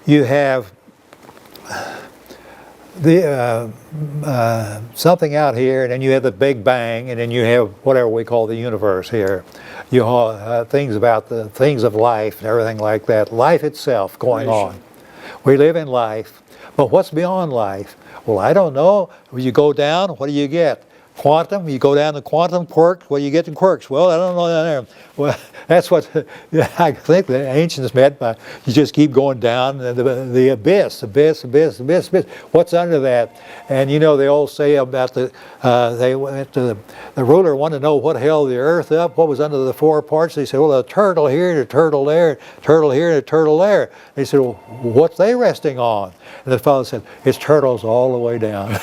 you have the something out here, and then you have the Big Bang, and then you have whatever we call the universe here. You have things about the things of life and everything like that. Life itself going on. We live in life, but what's beyond life? Well, I don't know. When you go down, what do you get? Quantum, you go down to quantum quarks, what do you get in quarks? Well, I don't know down there. Well, that's what I think the ancients meant by you just keep going down the abyss. What's under that? And you know, they all say about the ruler wanted to know what held the earth up, what was under the four parts. They said, well, a turtle here, and a turtle there, a turtle here, and a turtle there. They said, well, what's they resting on? And the fellow said, it's turtles all the way down.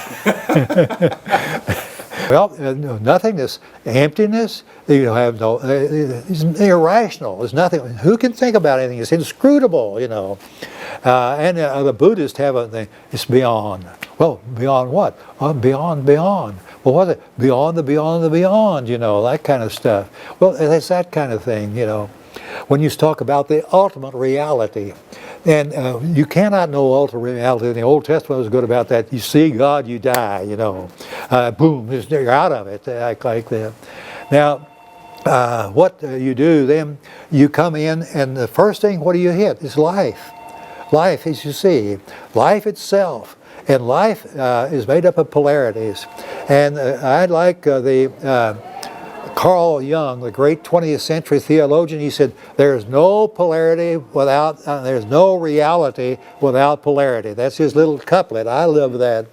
Well, nothingness, emptiness, you have no, it's irrational. There's nothing, who can think about anything? It's inscrutable, you know. And the Buddhists have a thing, it's beyond. Well, beyond what? Beyond. Well, what's it? Beyond the beyond the beyond, you know, that kind of stuff. Well, it's that kind of thing, you know. When you talk about the ultimate reality, and you cannot know ultimate reality. The Old Testament was good about that. You see God, you die, you know. Boom, you're out of it, like that. Now, what you do, then you come in, and the first thing, what do you hit? Is life. Life, as you see. Life itself. And life is made up of polarities. And I like Carl Jung, the great 20th century theologian, he said, there's no polarity without, there's no reality without polarity. That's his little couplet. I love that.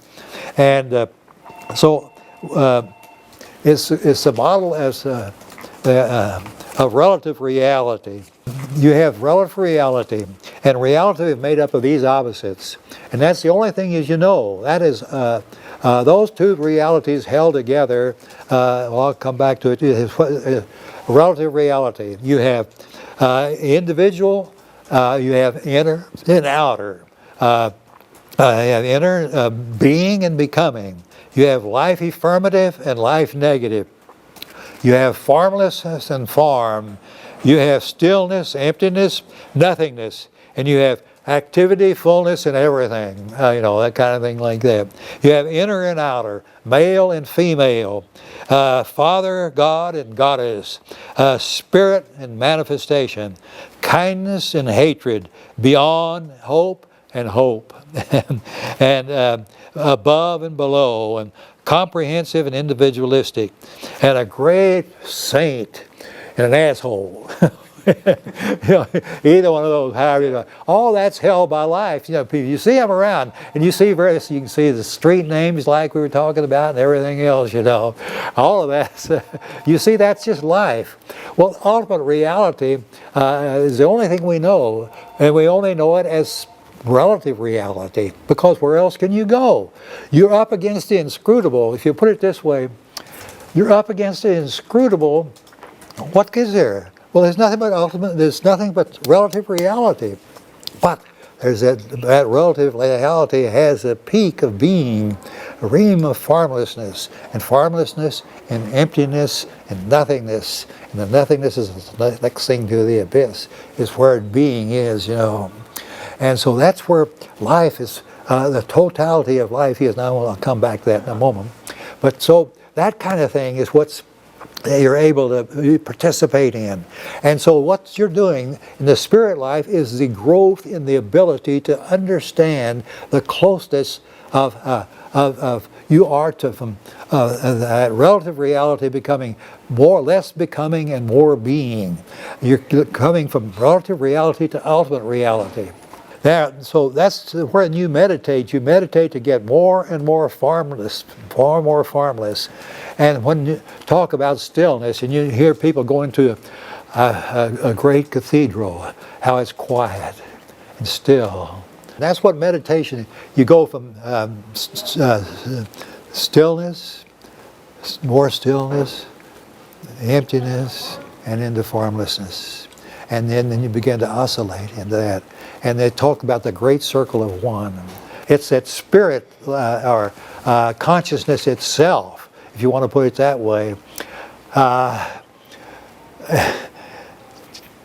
And so it's a model as of relative reality. You have relative reality, and reality is made up of these opposites. And that's the only thing is you know. That is, those two realities held together, well, I'll come back to it, relative reality. You have individual, you have inner and outer. You have inner being and becoming. You have life affirmative and life negative. You have formlessness and form. You have stillness, emptiness, nothingness. And you have activity, fullness, and everything. You know, that kind of thing like that. You have inner and outer, male and female, Father, God, and Goddess, spirit and manifestation, kindness and hatred, beyond hope and hope, and above and below, and comprehensive and individualistic, and a great saint and an asshole. You know, either one of those, however you know. All that's held by life. You know, people, you see them around, and you see various. You can see the street names, like we were talking about, and everything else. You know, all of that. You see, that's just life. Well, ultimate reality is the only thing we know, and we only know it as relative reality, because where else can you go? You're up against the inscrutable. If you put it this way, you're up against the inscrutable. What is there? Well, there's nothing but ultimate. There's nothing but relative reality. But there's that relative reality has a peak of being, a realm of formlessness, and emptiness and nothingness. And the nothingness is the next thing to the abyss. Is where being is, you know. And so that's where life is. The totality of life is. Now I'll come back to that in a moment. But so that kind of thing is what's you're able to participate in. And so what you're doing in the spirit life is the growth in the ability to understand the closeness of you are to from that relative reality becoming less becoming and more being. You're coming from relative reality to ultimate reality. Now, so that's when you meditate to get more and more formless, far more formless. And when you talk about stillness, and you hear people going to a great cathedral, how it's quiet and still. That's what meditation, you go from stillness, more stillness, emptiness, and into formlessness. And then you begin to oscillate into that. And they talk about the great circle of one. It's that spirit or consciousness itself, if you want to put it that way,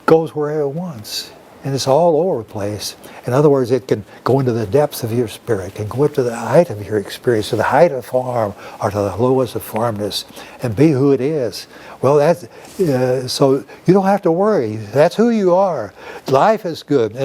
goes wherever it wants. And it's all over the place. In other words, it can go into the depths of your spirit, can go up to the height of your experience, to the height of form, or to the lowest of formness, and be who it is. Well, that's so you don't have to worry. That's who you are. Life is good.